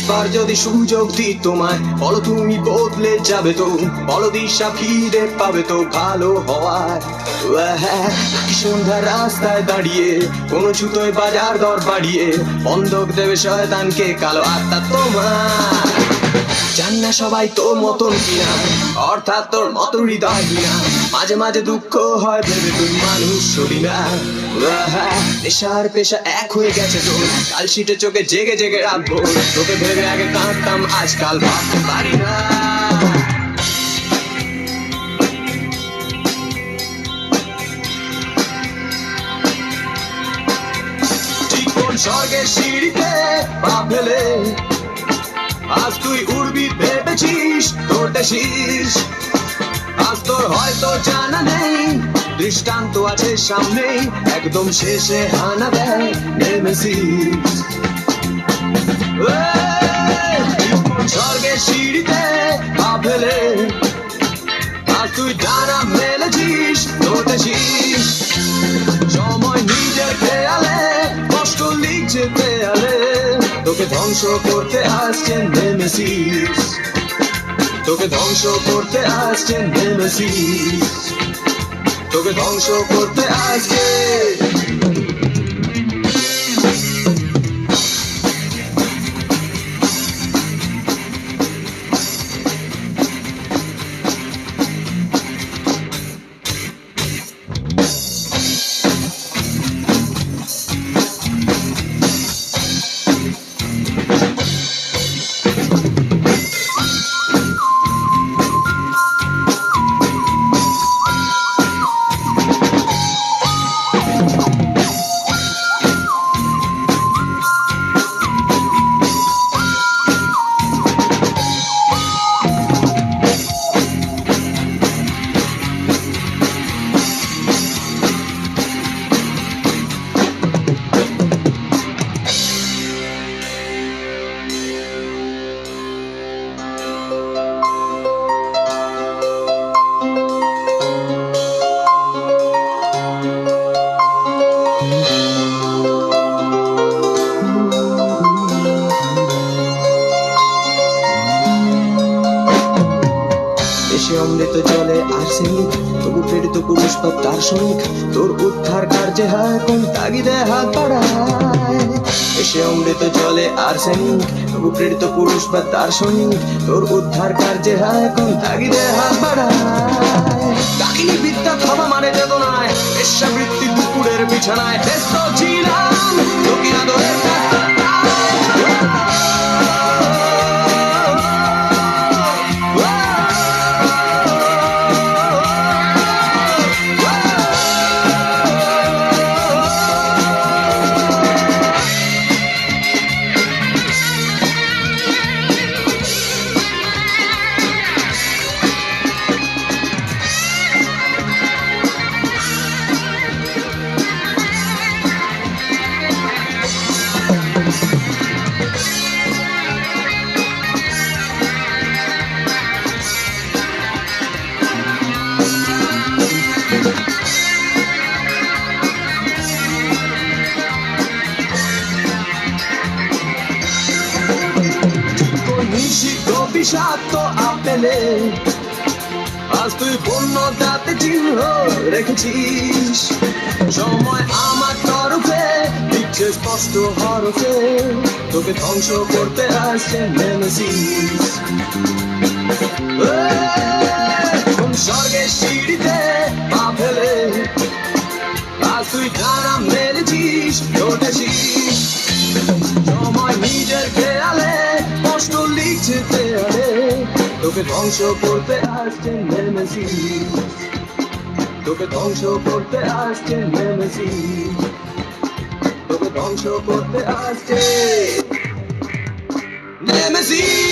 বার যদি সুযোগ দিই তোমায়, বলো তুমি বদলে যাবে তো, বলো দিশা ফিরে পাবে তো ভালো হওয়ার। নাকি সন্ধ্যা রাস্তায় দাঁড়িয়ে কোনো জুতোয় বাজার দর বাড়িয়ে বন্ধক দেবে শয়তানকে কালো আত্মা তোমার। জানি না সবাই তোর মতন কিনা, অর্থাৎ তোর মতো হৃদয় কিনা, মাঝে মাঝে দুঃখ হয় ভেবে তুই মানুষ সরি না। নেশার পেশা এক হয়ে গেছে তোর, কাল শীতে চোখে জেগে জেগে রাখবো, তোকে ভেবে আগে কাঁদতাম আজকাল ভাবতে পারি না। ঠিক কোন স্বর্গের সিঁড়িতে পা ফেলে আজ তুই উড়বি ভেবেছিস তোর দেশিস, আজ তোর হয়তো জানা নেই দৃষ্টান্ত আছে সামনে, একদম শেষে হানা দেয় নেমেসিস। স্বর্গের সিঁড়িতে পা ফেলে আজ তুই ডানা মেলেছিস তোর দেশিস, সময় নিজের খেয়ালে কষ্ট লিখছে দেয়ালে, তোকে ধ্বংস করতে আসছেন নেমেসিস, তোকে ধ্বংস করতে আসছেন নেমেসিস, তোকে ধ্বংস করতে আসছে। অমৃত জলে আর্সেনিক, তবু প্রেরিত পুরুষ বা দার্শনিক তোর উদ্ধার কার্যে হয় কোন তাগিদে হাত বাড়ায়। এসে অমৃত জলে আর্সেনিক, তবু প্রেরিত পুরুষ বা দার্শনিক তোর উদ্ধার কার্যে হয় কোন তাগিদে হাত বাড়ায়। কাহিনী বিদ্যা খাওয়া মানে চেতনায়, বেশ্যাবৃত্তি দুপুরের বিছানায় ব্যস্ত ছিলাম তোকে আদরের বিষাক্ত আপেলে আজ তুই পূর্ণ দাঁতে চিহ্ন রেখেছিস, সময় আমার তরফে দিচ্ছে স্পষ্ট হরফে, তোকে ধ্বংস করতে আসছে নেমেসিস। স্বর্গের সিঁড়িতে পা ফেলে আজ তুই ডানা মেলেছিস দৌড়েছিস, সময় নিজের খেয়ালে কষ্ট লিখছে দেয়ালে, তোকে ধ্বংস করতে আসছে নেমেসিস, তোকে ধ্বংস করতে আসছে নেমেসিস, তোকে ধ্বংস করতে আসছে নেমেসিস।